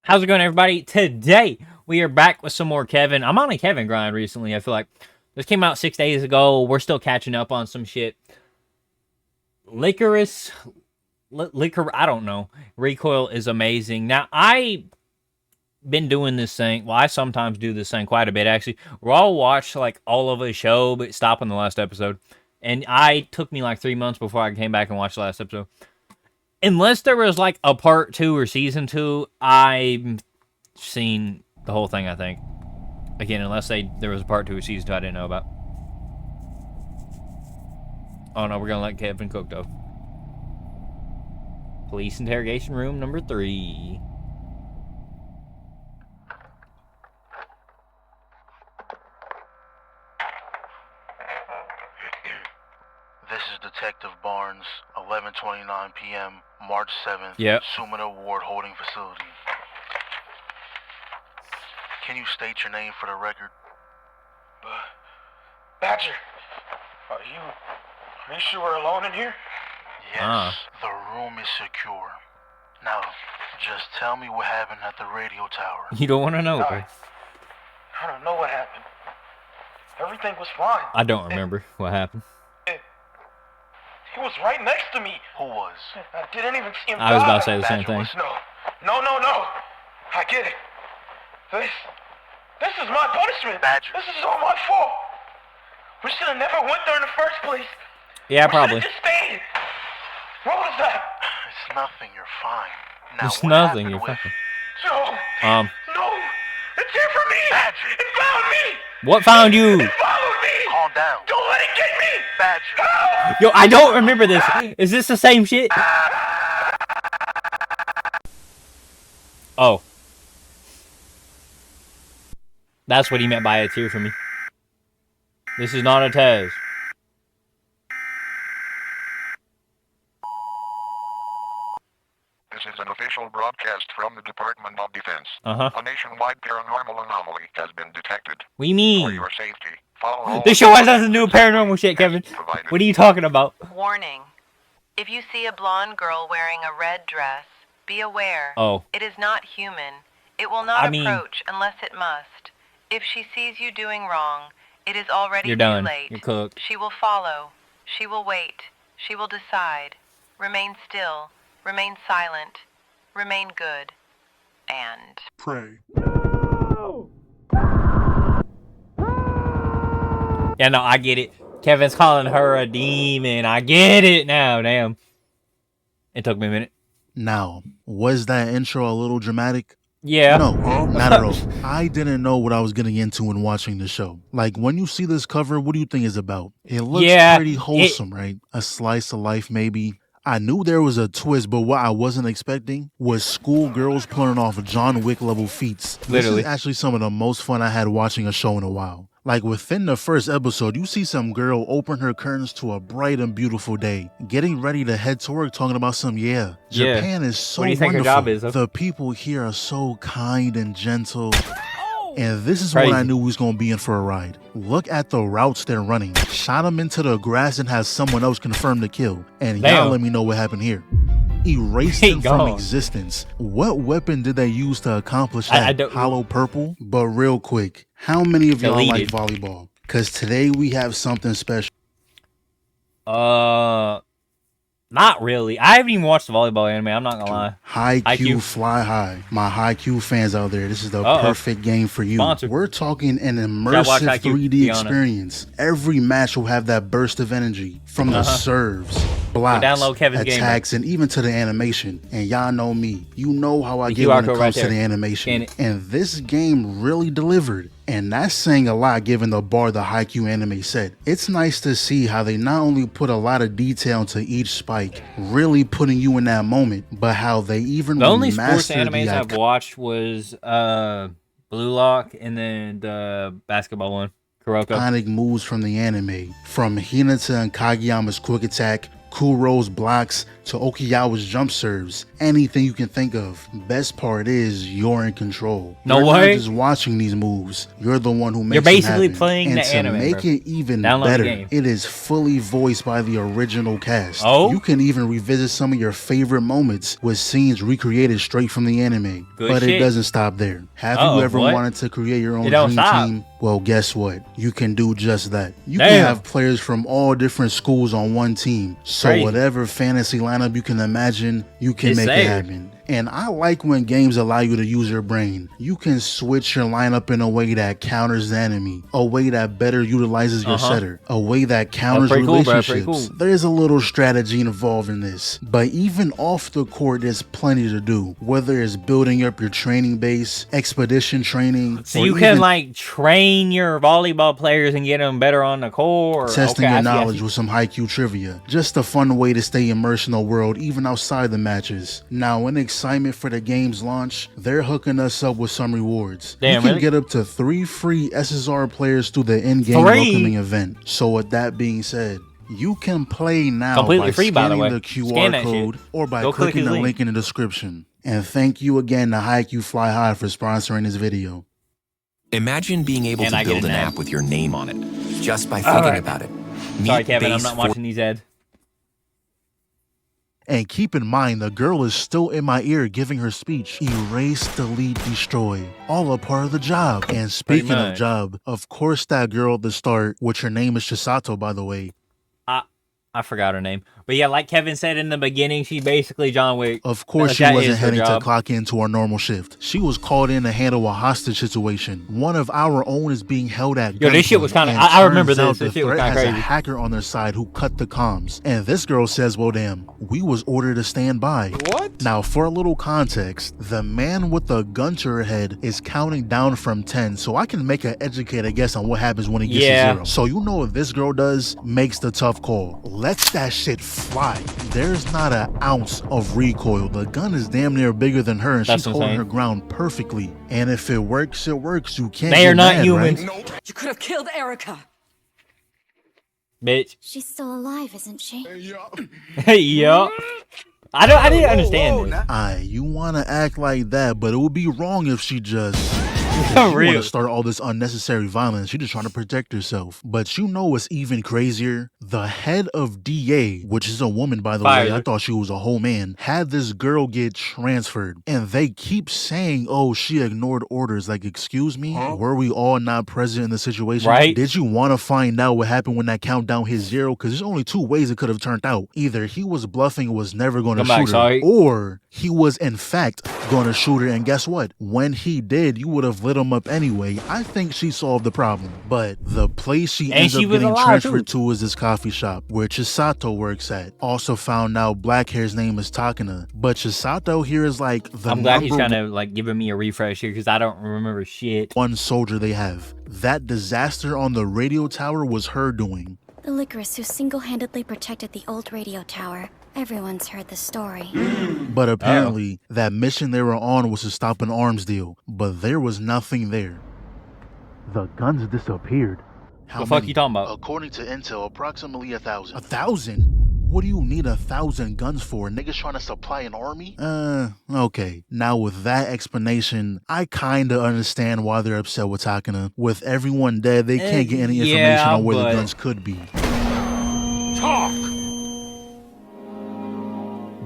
How's it going, everybody? Today, we are back with some more Kevin. I'm on a Kevin grind recently. I feel like this came out 6 days ago. We're still catching up on some shit. Liquor, I don't know. Recoil is amazing. Now, I been doing this thing. Well, I sometimes do this thing quite a bit, actually. I'll watch, like, all of a show, but stop on the last episode. And took me, like, 3 months before I came back and watched the last episode. Unless there was, like, a part 2 or season 2, I've seen the whole thing, I think. Again, unless there was a part 2 or season 2 I didn't know about. Oh, no, we're gonna let Kevin cook, though. Police interrogation room number 3. This is Detective Barnes, 11:29 p.m., March 7th, Yep. Sumida Ward Holding Facility. Can you state your name for the record? Badger, are you sure we're alone in here? Yes, the room is secure. Now, just tell me what happened at the radio tower. You don't want to know, No. bro. I don't know what happened. Everything was fine. I don't remember what happened. He was right next to me. Who was? I didn't even see him I was about to die. say the same Badger thing. was- No. I get it. This is my punishment. Badger. This is all my fault. We should have never went there in the first place. Yeah, We probably. should have just stayed. What was that? It's nothing, you're fine. Now, It's what nothing, happened you're with- fucking. No, it's here for me. Badger. It found me. What found you? It followed me. Calm down. Don't let it get me. Badger. Help. Yo, I don't remember this. Is this the same shit? Oh. That's what he meant by it's here for me. This is not a test. This is an official broadcast from the Department of Defense. Uh-huh. A nationwide paranormal anomaly has been detected. What do you For mean? your safety, follow all This show has nothing to do with paranormal shit, Kevin. provided. What are you talking about? Warning. If you see a blonde girl wearing a red dress, be aware. Oh. It is not human. It will not I mean- approach unless it must. If she sees you doing wrong, it is already You're too done. late. You're cooked. She will follow. She will wait. She will decide. Remain still. Remain silent. Remain good. And... Pray. Yeah, no, I get it. Kevin's calling her a demon. I get it now. Damn. It took me a minute. Now, was that intro a little dramatic? Yeah. No, not at all. I didn't know what I was getting into when watching the show. Like, when you see this cover, what do you think it's about? It looks Yeah, pretty wholesome, right? A slice of life, maybe. I knew there was a twist, but what I wasn't expecting was schoolgirls pulling off John Wick level feats. Literally. This is actually some of the most fun I had watching a show in a while. Like, within the first episode, you see some girl open her curtains to a bright and beautiful day, getting ready to head to work, talking about Yeah. Japan is so What do you think her wonderful. job is, though? The people here are so kind and gentle. And this is Crazy. when I knew we was gonna be in for a ride. Look at the routes they're running. Shot them into the grass and has someone else confirmed the kill. And y'all Damn. let me know what happened here. Erased He them from gone. existence. What weapon did they use to accomplish I that? don't- Hollow purple? But real quick, how many of y'all like Deleted. volleyball? Because today we have something special. Not really. I haven't even watched the volleyball anime. I'm not gonna lie. High Q IQ. fly high. My high Q fans out there, this is the Uh-oh. perfect game for you. Sponsored. We're talking an Gotta watch immersive IQ, 3D be honest. experience. Every match will have that burst of energy from the serves, blocks, download Kevin's Gamer. attacks, and even to the animation. And y'all know me. You know how I The get QR when it code comes right to there. the animation. And And this game really delivered. And that's saying a lot given the bar the Haikyuu anime set. It's nice to see how they not only put a lot of detail into each spike, really putting you in that moment, but how they even the only sports remastered animes the I've watched was Blue Lock and then the basketball one, Kuroko. iconic moves from the anime. From Hinata and Kageyama's quick attack, Kuro's blocks, to Okiyawa's jump serves, anything you can think of. Best part is you're in control. No you're way. not just watching these moves, you're the one who makes You're basically them happen. playing and the to anime, make bro. it even Download the better, game. it is fully voiced by the original cast. Oh? You can even revisit some of your favorite moments with scenes recreated straight from the anime. Good but shit. it doesn't stop there. Have Uh-oh, you ever what? wanted to create your own It don't dream stop. team? Well, guess what? You can do just that. You Damn. can have players from all different schools on one team. So Crazy. whatever fantasy lineup you can imagine, you can It's make there. it happen. And I like when games allow you to use your brain. You can switch your lineup in a way that counters the enemy, a way that better utilizes your setter, a way that counters pretty cool, bro, relationships. pretty cool. There's a little strategy involved in this. But even off the court, there's plenty to do. Whether it's building up your training base, expedition training, So or you can even like train your volleyball players and get them better on the court. testing Okay, your I see, I knowledge see. with some haiku trivia. Just a fun way to stay immersed in the world even outside the matches. Now, in excitement for the game's launch, they're hooking us up with some rewards. Damn, you can really? get up to 3 free SSR players through the in-game 3? welcoming event. So with that being said, you can play now Completely by free, by the scanning way. the Scan QR that code shit. or by Go click clicking his the link. link in the description. And thank you again to Haiku Fly High for sponsoring this video. Imagine being able And to I get build an an ad. app with your name on it, just by thinking right. about it. Sorry, Meet Kevin, I'm base not watching these ads. And keep in mind, the girl is still in my ear giving her speech. Erase, delete, destroy. All a part of the job. And speaking of much. job, of course that girl at the start, which her name is Chisato, by the way. I forgot her name. But yeah, like Kevin said in the beginning, she's basically John Wick. Of course she That wasn't is her heading to job. clock into her normal shift. She was called in to handle a hostage situation. One of our own is being held at Yo, this shit was gunpoint, kinda- and I remember turns out this. This the shit was threat kinda has a crazy. hacker on their side who cut the comms. And this girl says, well damn, we was ordered to stand by. What? Now, for a little context, the man with the gun to her head is counting down from 10, so I can make an educated guess on what happens when he gets Yeah. to 0. So you know what this girl does? Makes the tough call. Lets that shit fly. There's not an ounce of recoil. The gun is damn near bigger than her, and That's she's holding insane. her ground perfectly. And if it works, it works. You can't They get are not mad, humans. right? You could have killed Erica. Bitch. She's still alive, isn't she? Hey, yo. I didn't understand this. Aye, you want to act like that, but it would be wrong if she just... She want Real. to start all this unnecessary violence. She just trying to protect herself. But you know what's even crazier? The head of DA, which is a woman, by the way, I thought she was a whole man, had this girl get transferred. And they keep saying, oh, she ignored orders. Like, excuse me? Were we all not present in the situation? Right. Did you want to find out what happened when that countdown hit 0? Because there's only 2 ways it could have turned out. Either he was bluffing and was never going to Come back, shoot her, sorry. or he was in fact going to shoot her. And guess what? When he did, you would have lit him up anyway. I think she solved the problem. But the place she And ends she up was getting alive, transferred to is this coffee shop where Chisato works at. Also found out black hair's name is Takana. But Chisato here is like the I'm glad he's number kind of like giving me a refresh here because I don't remember shit. one soldier they have. That disaster on the radio tower was her doing. The Lycoris who single-handedly protected the old radio tower. Everyone's heard the story. But apparently, that mission they were on was to stop an arms deal. But there was nothing there. The guns disappeared. How The fuck many? you talking about? According to Intel, approximately 1,000. 1,000? What do you need 1,000 guns for? Niggas trying to supply an army? Okay. Now with that explanation, I kinda understand why they're upset with Takana. With everyone dead, they can't get any information yeah, on where the but- guns could be. Talk.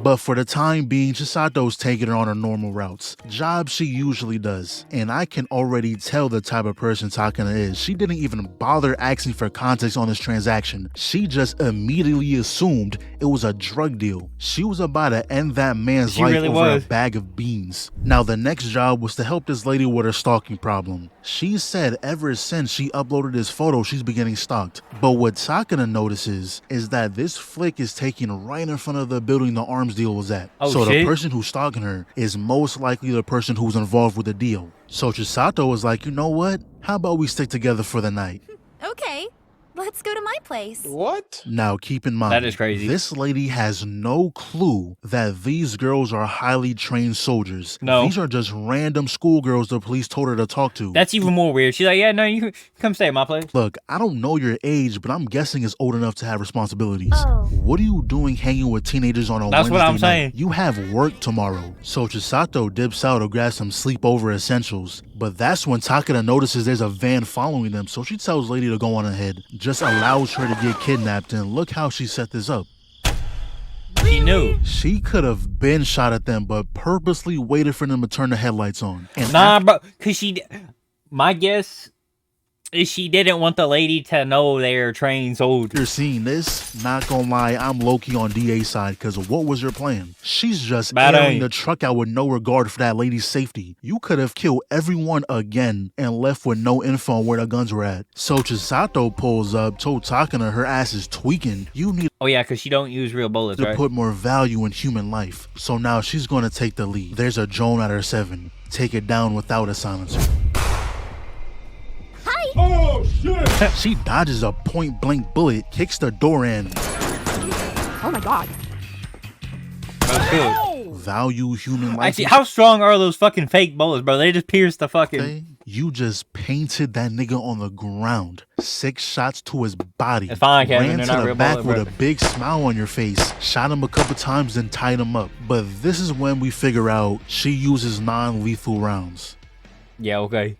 But for the time being, Chisato's taking her on her normal routes. Jobs she usually does. And I can already tell the type of person Takana is. She didn't even bother asking for context on this transaction. She just immediately assumed it was a drug deal. She was about to end that man's She life really over was. a bag of beans. Now the next job was to help this lady with her stalking problem. She said ever since she uploaded this photo, she's been getting stalked. But what Takana notices is that this flick is taken right in front of the building the arms deal was at. Oh, so shit. the person who's stalking her is most likely the person who's involved with the deal. So Chisato was like, you know what? How about we stick together for the night? Okay, Let's go to my place. What? Now keep in mind, That is crazy. this lady has no clue that these girls are highly trained soldiers. No. These are just random schoolgirls the police told her to talk to. That's even more weird. She's like, yeah, no, you can come stay at my place. Look, I don't know your age, but I'm guessing it's old enough to have responsibilities. Oh. What are you doing hanging with teenagers on a That's Wednesday what I'm night? saying. You have work tomorrow. So Chisato dips out to grab some sleepover essentials. But that's when Takeda notices there's a van following them, so she tells Lady to go on ahead. Just allows her to get kidnapped, and look how she set this up. She knew. She could have been shot at them, but purposely waited for them to turn the headlights on. And Nah, bro, because my guess is she didn't want the lady to know they're trained soldiers. after seeing this, not gonna lie, I'm low-key on DA's side, because what was your plan? She's just Bad airing aim. the truck out with no regard for that lady's safety. You could have killed everyone again and left with no info on where the guns were at. So Chisato pulls up, told Takana her ass is tweaking. You need Oh, yeah, because she don't use real bullets, to right? put more value in human life. So now she's gonna take the lead. There's a drone at her 7. Take it down without a silencer. Oh, shit! She dodges a point-blank bullet, kicks the door in. Oh my god. That's good. Value human life. Actually, how strong are those fucking fake bullets, bro? They just pierce the fucking... Okay, you just painted that nigga on the ground. 6 shots to his body. It's fine, Kevin. Ran They're to not the real back bullet, with bro. a big smile on your face. Shot him a couple times, then tied him up. But this is when we figure out she uses non-lethal rounds. Yeah, okay.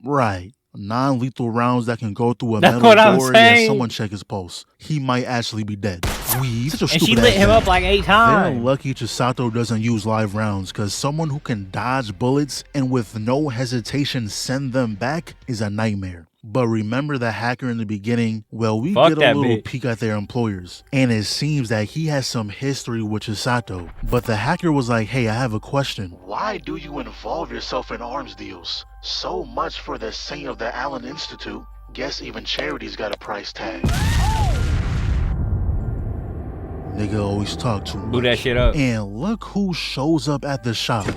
Right. Non-lethal rounds that can go through a That's metal what I'm door. Yeah, saying. someone check his pulse. He might actually be dead. Such a And she stupid lit ass him thing. up like 8 They're times. lucky Chisato doesn't use live rounds, because someone who can dodge bullets and with no hesitation send them back is a nightmare. But remember the hacker in the beginning? Well, we Fuck get a that little bitch. peek at their employers, and it seems that he has some history with Chisato. But the hacker was like, hey, I have a question. Why do you involve yourself in arms deals? So much for the Saint of the Allen Institute. Guess even charity's got a price tag. Nigga always talk too much. Blew that shit up. And look who shows up at the shop.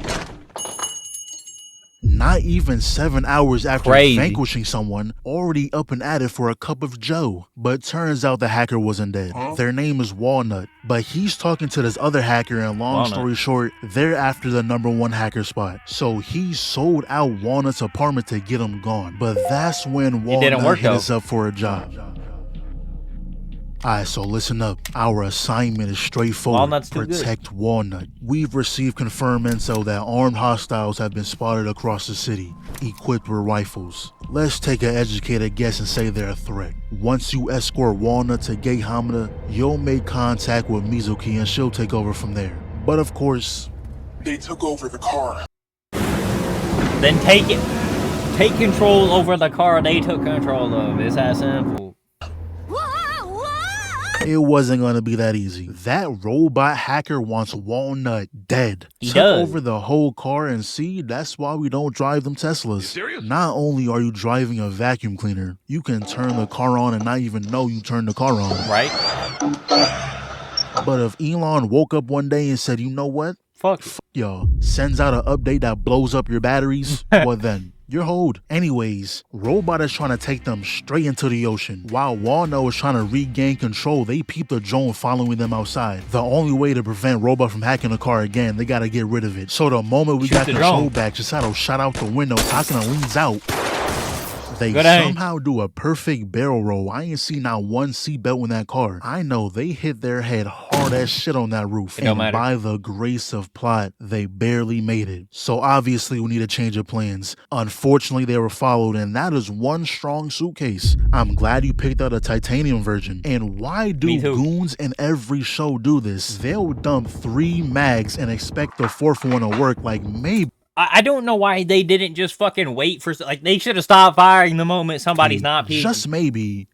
Not even 7 hours after Crazy. vanquishing someone, already up and at it for a cup of joe. But turns out the hacker wasn't dead. Their name is Walnut, but he's talking to this other hacker, and long Walnut. story short, they're after the #1 hacker spot. So he sold out Walnut's apartment to get him gone. But that's when It didn't Walnut work, hit though. us up for a job. Alright, so listen up. Our assignment is straightforward. Walnut's too good. Protect Walnut. We've received confirmed intel that armed hostiles have been spotted across the city, equipped with rifles. Let's take an educated guess and say they're a threat. Once you escort Walnut to Gate Hamada, you'll make contact with Mizuki and she'll take over from there. But of course, They took over the car. Then take it. Take control over the car they took control of. It's that simple. it wasn't gonna be that easy. That robot hacker wants Walnut dead. He Took does. over the whole car, and see, that's why we don't drive them Teslas. You serious? Not only are you driving a vacuum cleaner, you can turn the car on and not even know you turned the car on. Right? But if Elon woke up one day and said, you know what? Fuck. Y'all, sends out an update that blows up your batteries, well then, you're hold. Anyways, Robot is trying to take them straight into the ocean. While Walnut is trying to regain control, they peep the drone following them outside. The only way to prevent Robot from hacking the car again, they gotta get rid of it. So the moment we Shoot got the control drone. back, Chisato shot out the window, Takana leans out. They Good aim. somehow do a perfect barrel roll. I ain't seen not one seatbelt in that car. I know they hit their head hard as shit on that roof. It don't And matter. by the grace of plot, they barely made it. So obviously we need a change of plans. Unfortunately, they were followed, and that is one strong suitcase. I'm glad you picked out a titanium version. And why do Me too. goons in every show do this? They'll dump 3 mags and expect the 4th one to work, like maybe. I don't know why they didn't just fucking wait for... Like, they should have stopped firing the moment somebody's not peeking. Just maybe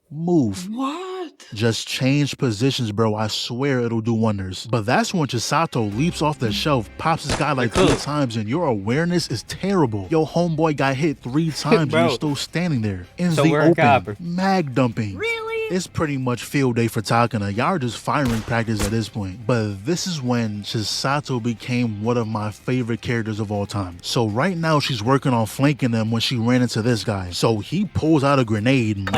move. What? Just change positions, bro. I swear it'll do wonders. But that's when Chisato leaps off the shelf, pops this guy like You're 3 cool. times, and your awareness is terrible. Yo, homeboy got hit 3 times, and Bro. you're still standing there in So the we're a open, copper. mag dumping. Really? It's pretty much field day for Takana. Y'all are just firing practice at this point. But this is when Chisato became one of my favorite characters of all time. So right now she's working on flanking them when she ran into this guy. So he pulls out a grenade.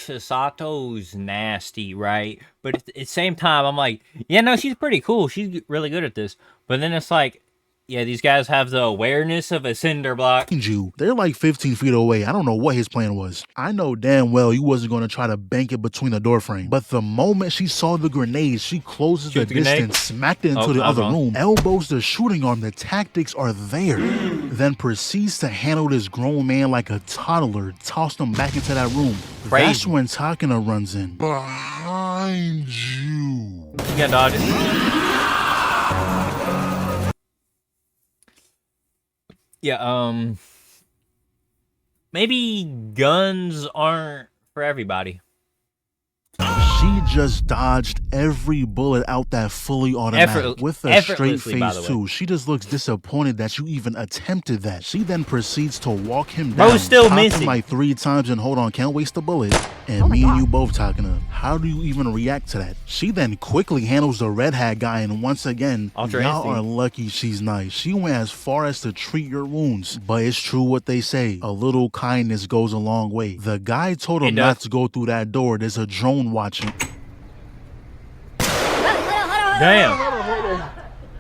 Chisato's nasty, right? But at the same time, I'm like, yeah, no, she's pretty cool. She's really good at this. But then it's like, yeah, these guys have the awareness of a cinder block. They're like 15 feet away. I don't know what his plan was. I know damn well he wasn't going to try to bank it between the door frame. But the moment she saw the grenade, she closes the distance, smacked it into the other room, elbows the shooting arm. The tactics are there. Then proceeds to handle this grown man like a toddler, tossed him back into that room. Crazy. That's when Takana runs in. Behind you. You gotta dodge it. Yeah, maybe guns aren't for everybody. She just dodged every bullet out that fully automatic with a straight face too. She just looks disappointed that you even attempted that. She then proceeds to walk him down. Bro's still missing. Him like 3 times and hold on, can't waste a bullet. And me and you both talking to. How do you even react to that? She then quickly handles the red hat guy, and once again, y'all are lucky she's nice. She went as far as to treat your wounds. But it's true what they say. A little kindness goes a long way. The guy told him not to go through that door. There's a drone watching. Damn.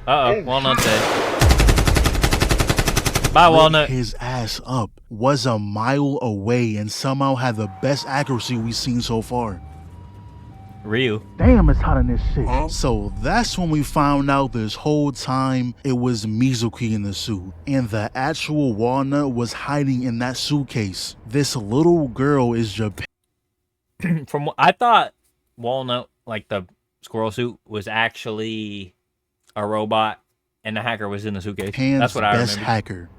Uh-oh, Walnut dead. Bye, Walnut. His ass up, was a mile away, and somehow had the best accuracy we've seen so far. Real. Damn, it's hot in this shit. So that's when we found out this whole time it was Mizuki in the suit. And the actual Walnut was hiding in that suitcase. This little girl is Japan. From I thought Walnut, like the squirrel suit, was actually a robot and the hacker was in the suitcase. That's what I remember. Best hacker.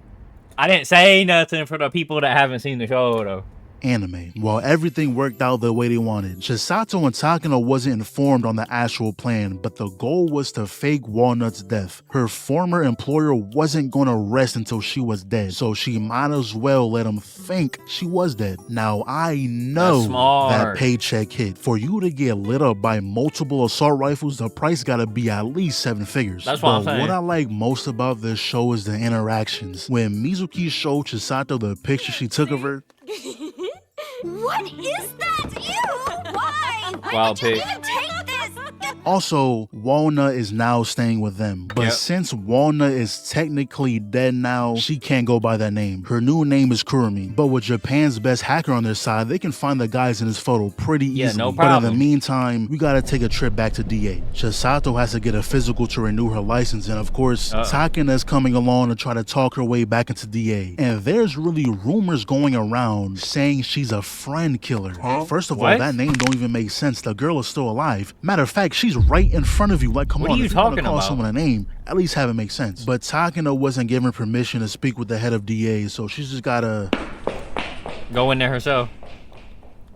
I didn't say nothing for the people that haven't seen the show though. Anime. Well, everything worked out the way they wanted. Chisato and Takano wasn't informed on the actual plan, but the goal was to fake Walnut's death. Her former employer wasn't going to rest until she was dead, so she might as well let him think she was dead. Now, I know that paycheck hit. For you to get lit up by multiple assault rifles, the price gotta be at least 7 figures. That's what I'm saying. What I like most about this show is the interactions. When Mizuki showed Chisato the picture she took of her, what is that? Ew! Why? Wild pig. Even take this? Also, Walnut is now staying with them. But since Walnut is technically dead now, she can't go by that name. Her new name is Kurumi. But with Japan's best hacker on their side, they can find the guys in this photo pretty easily. No problem. But in the meantime, we gotta take a trip back to DA. Chisato has to get a physical to renew her license, and of course, Takana's coming along to try to talk her way back into DA. And there's really rumors going around saying she's a friend killer. First of all, that name don't even make sense. The girl is still alive. Matter of fact, she's right in front of you. Like, come on, if you're gonna call someone a name, at least have it make sense. But Takano wasn't given permission to speak with the head of DA, so she's just gotta go in there herself.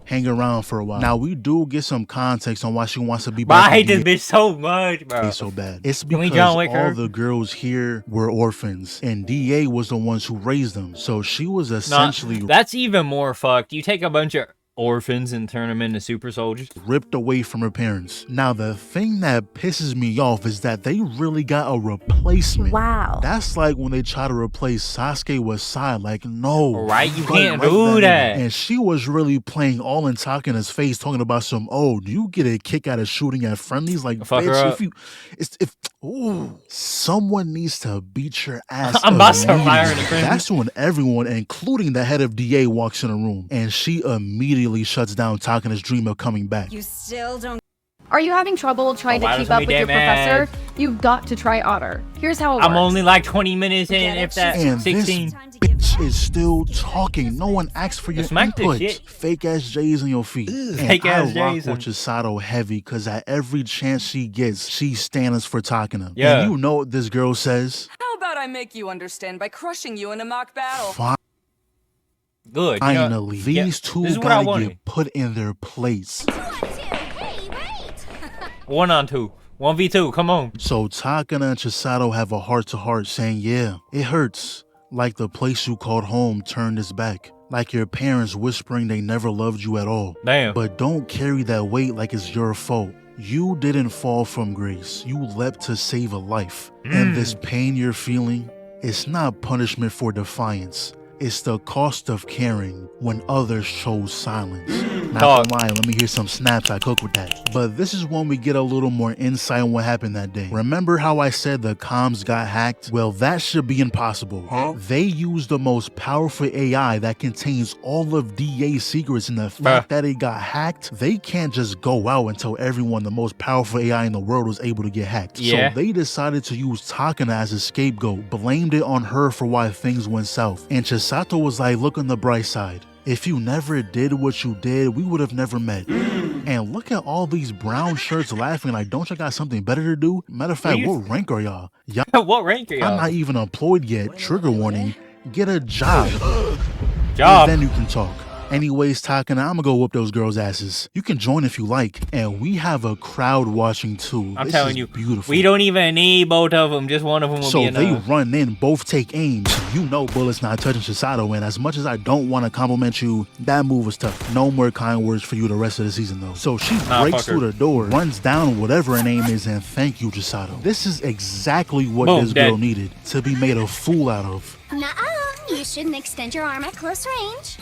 Hang around for a while. Now, we do get some context on why she wants to be back. I hate this bitch so much, bro. It's so bad. It's because all the girls here were orphans, and DA was the ones who raised them. So she was essentially... that's even more fucked. You take a bunch of orphans and turn them into super soldiers. Ripped away from her parents. Now, the thing that pisses me off is that they really got a replacement. Wow. That's like when they try to replace Sasuke with Sai. Like, no. Right? You can't do that. And she was really playing all in Takana's face, talking about some, oh, do you get a kick out of shooting at friendlies? Like, bitch, someone needs to beat your ass. I'm about to fire in the friend. That's when everyone, including the head of DA, walks in the room, and she immediately shuts down Takana's dream of coming back. You still don't. Are you having trouble trying to keep up with your professor? You've got to try Otter. Here's how it works. I'm only like 20 minutes in, if that. And 16. This bitch is still talking. No one asked for your input. Fake ass J's on your feet. Fake ass J's. I rock with Chisato heavy because at every chance she gets, she's standing for Takana. Yeah. And you know what this girl says? How about I make you understand by crushing you in a mock battle? Fine. Good. Finally, these two gotta get put in their place. 1-on-2. 1v2. Come on. So Takana and Chisato have a heart-to-heart saying, yeah, it hurts. Like the place you called home turned its back. Like your parents whispering they never loved you at all. Damn. But don't carry that weight like it's your fault. You didn't fall from grace. You leapt to save a life. And this pain you're feeling, it's not punishment for defiance. It's the cost of caring when others chose silence. Not Dog. gonna lie, let me hear some snaps I cook with that. But this is when we get a little more insight on what happened that day. Remember how I said the comms got hacked? Well, that should be impossible. They used the most powerful AI that contains all of DA's secrets, and the fact that it got hacked, they can't just go out and tell everyone the most powerful AI in the world was able to get hacked. Yeah. So they decided to use Takana as a scapegoat, blamed it on her for why things went south. And Chisato was like, look on the bright side. If you never did what you did, we would have never met. And look at all these brown shirts laughing like, don't you got something better to do? Matter of fact, what rank are y'all? What rank are y'all? I'm not even employed yet. Trigger warning. Get a job. Job. And then you can talk. Anyways, Takana, I'm gonna go whoop those girls' asses. You can join if you like. And we have a crowd watching too. I'm This telling is you, beautiful. we don't even need both of them. Just one of them will be So they enough. run in, both take aim. You know bullets not touching Chisato, and as much as I don't want to compliment you, that move was tough. No more kind words for you the rest of the season though. So she breaks through the door, runs down whatever her name is, and thank you, Chisato. This is exactly what Boom, this girl dead. needed to be made a fool out of. Nuh-uh. You shouldn't extend your arm at close range.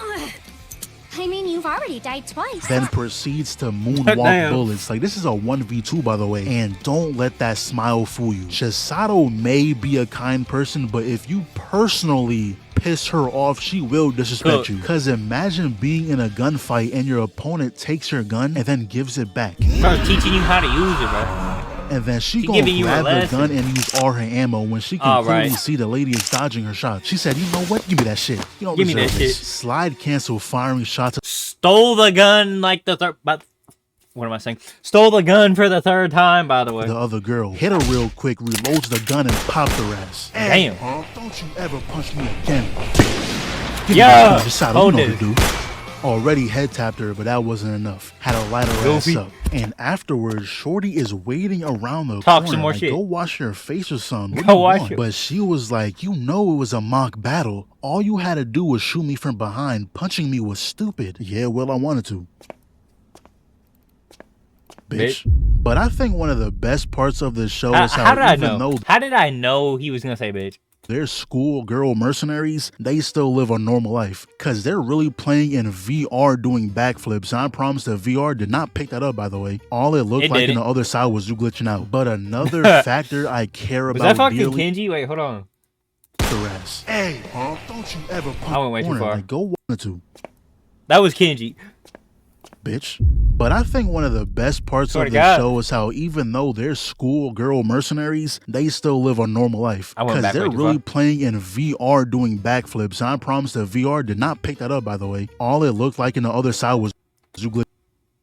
I mean, you've already died twice. Then proceeds to moonwalk Damn. bullets. Like, this is a 1v2, by the way. And don't let that smile fool you. Chisato may be a kind person, but if you personally piss her off, she will disrespect you. Because imagine being in a gunfight and your opponent takes your gun and then gives it back. Bro, teaching you how to use it, bro. And then she gonna giving you a grab the lesson. gun and use all her ammo when she can clearly see the lady is dodging her shot. She said, you know what? Give me that shit. You don't Give me deserve that this. shit. Slide cancel firing shots. Stole the gun like the third. But what am I saying? Stole the gun for the third time, by the way. The other girl hit her real quick, reloads the gun and popped her ass. Damn. Hey, don't you ever punch me again. Yeah. Hold it. Already head tapped her, but that wasn't enough. Had to light her ass up. And afterwards, Shorty is waiting around the Talk corner. some more like, shit. Go wash your face or something. What Go do you wash want? it. But she was like, you know it was a mock battle. All you had to do was shoot me from behind. Punching me was stupid. Yeah, well, I wanted to. Bitch. But I think one of the best parts of this show is how How did I know he was gonna say bitch? they're schoolgirl mercenaries, they still live a normal life. Cause they're really playing in VR doing backflips. And I promise the VR did not pick that up, by the way. All it looked like on the other side was you glitching out. But another factor I care Was about that fucking dearly, Kenji? Wait, hold on. Hey, don't you ever punch I went way too corner. far. Like, go wanted to. That was Kenji. Bitch. But I think one of the best parts Swear of to the God. show is how even though they're schoolgirl mercenaries, they still live a normal life. I went Because back they're way too really far. playing in VR doing backflips. And I promise the VR did not pick that up, by the way. All it looked like on the other side was you glitching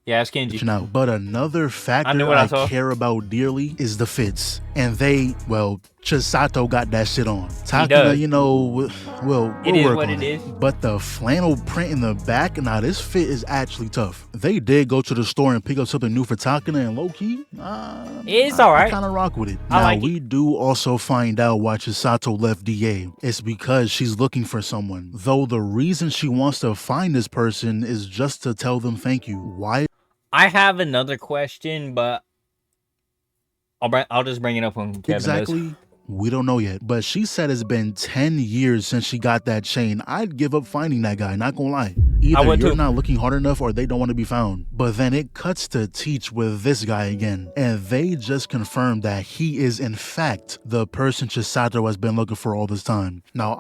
Yeah, it's Kenji. out. But another factor what I I saw. care about dearly is the fits. And they, well, Chisato got that shit on. Takana, does. you know, we'll It is work what on it is. But the flannel print in the back, now this fit is actually tough. They did go to the store and pick up something new for Takana, and low-key, It's alright. I kind of rock with it. I Now, like we do also find out why Chisato left DA. It's because she's looking for someone. Though the reason she wants to find this person is just to tell them thank you. Why? I have another question, but I'll just bring it up when Kevin Exactly. does. We don't know yet, but she said it's been 10 years since she got that chain. I'd give up finding that guy, not gonna lie. Either would you're too. not looking hard enough or they don't want to be found. But then it cuts to Teach with this guy again, and they just confirmed that he is in fact the person Chisato has been looking for all this time. Now,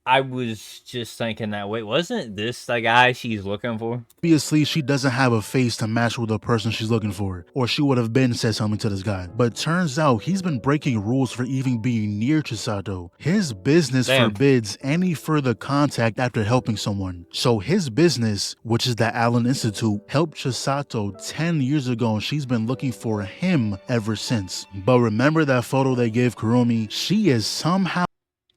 I was just thinking that, wait, wasn't this the guy she's looking for? obviously, she doesn't have a face to match with the person she's looking for, or she would have been said something to this guy. But turns out he's been breaking rules for even being near Chisato. His business Damn. forbids any further contact after helping someone. So his business, which is the Allen Institute, helped Chisato 10 years ago, and she's been looking for him ever since. But remember that photo they gave Kurumi? She is somehow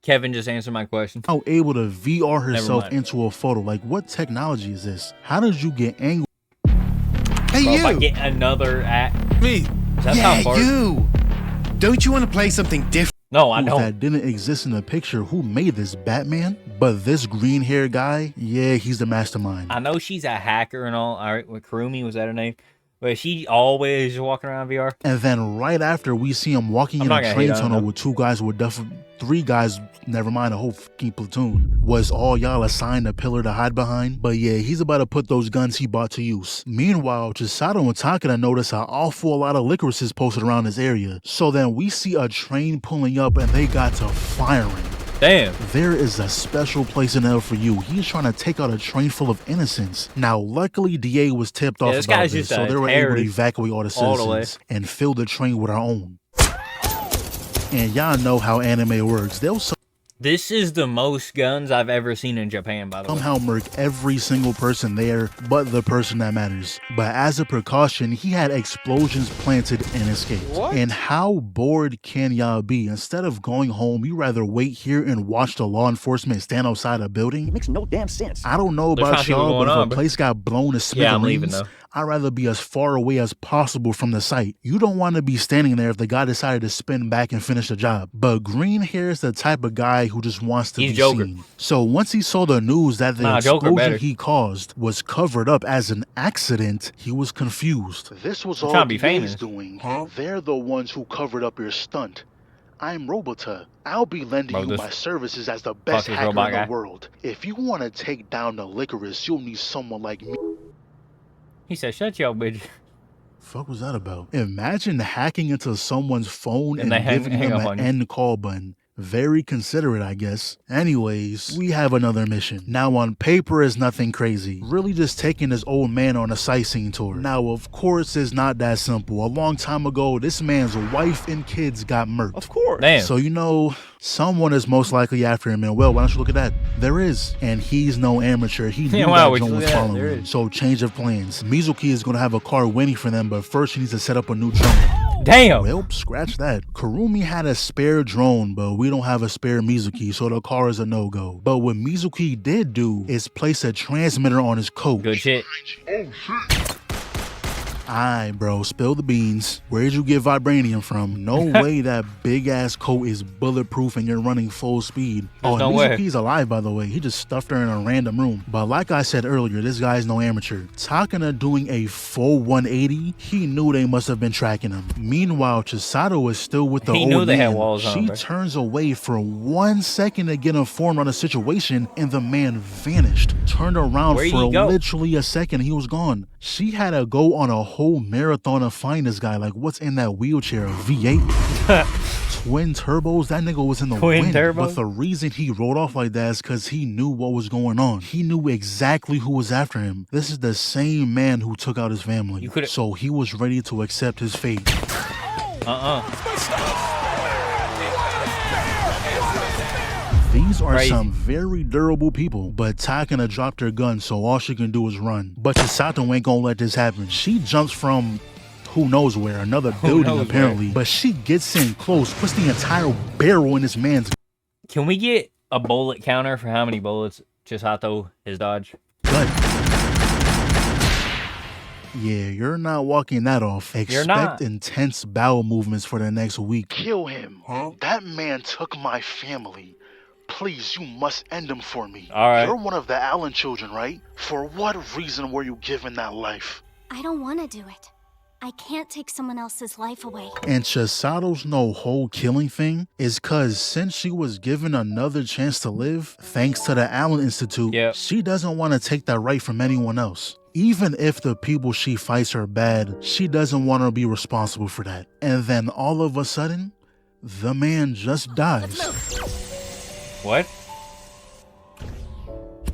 Kevin just answered my question. able to VR herself mind. into a photo. Like, what technology is this? How did you get angry? Hey, Bro, if I you! get another act. Me! That's yeah, how far. you! Don't you want to play something different? No, I Who don't. that didn't exist in the picture. Who made this? Batman? But this green hair guy, yeah, he's the mastermind. I know she's a hacker and all. All right, with Kurumi, was that her name? But she always walking around VR. And then right after we see him walking I'm in not a gonna train hate on tunnel him. with three guys never mind a whole fucking platoon. Was all y'all assigned a pillar to hide behind? But yeah, he's about to put those guns he bought to use. Meanwhile, Chisato and Takeda notice an awful lot of licorice is posted around this area. So then we see a train pulling up and they got to firing. Damn. There is a special place in hell for you. He's trying to take out a train full of innocents. Now, luckily, DA was tipped off about this, so they were able to evacuate all the citizens and fill the train with our own. And y'all know how anime works. They'll This is the most guns I've ever seen in Japan, by the way. somehow murk every single person there but the person that matters. But as a precaution, he had explosions planted and escaped. What? And how bored can y'all be? Instead of going home, you rather wait here and watch the law enforcement stand outside a building? It makes no damn sense. I don't know about y'all, but if a place got blown to smithereens, yeah, I'm leaving though. I'd rather be as far away as possible from the site. You don't want to be standing there if the guy decided to spin back and finish the job. But Green Hair is the type of guy who just wants to be seen. So once he saw the news that the explosion he caused was covered up as an accident, he was confused. This was all DA's doing. They're the ones who covered up your stunt. I'm Robota. I'll be lending you my services as the best hacker in the world. If you want to take down the Licorice, you'll need someone like me. He said, shut your bitch. Fuck was that about? Imagine hacking into someone's phone and giving them an end call button. Very considerate, I guess. Anyways, we have another mission. Now on paper is nothing crazy. Really just taking this old man on a sightseeing tour. Now of course it's not that simple. A long time ago, this man's wife and kids got murked. Of course. Damn. So you know, someone is most likely after him, and well, why don't you look at that? There is. And he's no amateur. He knew that Joan was following him. So change of plans. Mizuki is gonna have a car waiting for them, but first she needs to set up a new drone. Damn. Well, scratch that. Kurumi had a spare drone, but we don't have a spare Mizuki, so the car is a no-go. But what Mizuki did do is place a transmitter on his coat. Good shit. Oh shit. Aight, bro, spill the beans. Where'd you get vibranium from? No way that big-ass coat is bulletproof and you're running full speed. There's no Mizuki's alive, by the way. He just stuffed her in a random room. But like I said earlier, this guy's no amateur. Takana doing a full 180, he knew they must have been tracking him. Meanwhile, Chisato is still with the old knew they man. had walls on, She bro. turns away for 1 second to get informed on the situation, and the man vanished. Turned around for literally a second, he was gone. She had to go on a whole marathon to find this guy. Like, what's in that wheelchair? A V8? Twin turbos? That nigga was in the wind. But the reason he rode off like that is because he knew what was going on. He knew exactly who was after him. This is the same man who took out his family. So he was ready to accept his fate. These are some very durable people, but Takana dropped her gun, so all she can do is run. But Chisato ain't gonna let this happen. She jumps from who knows where, another building apparently, but she gets in close, puts the entire barrel in this man's. Can we get a bullet counter for how many bullets Chisato has dodged? Good. Yeah, you're not walking that off. Expect intense bowel movements for the next week. Kill him. That man took my family. Please, you must end him for me. All right. You're one of the Allen children, right? For what reason were you given that life? I don't want to do it. I can't take someone else's life away. And Chisato's whole killing thing is cause since she was given another chance to live, thanks to the Allen Institute, she doesn't want to take that right from anyone else. Even if the people she fights are bad, she doesn't want to be responsible for that. And then all of a sudden, the man just dies. What?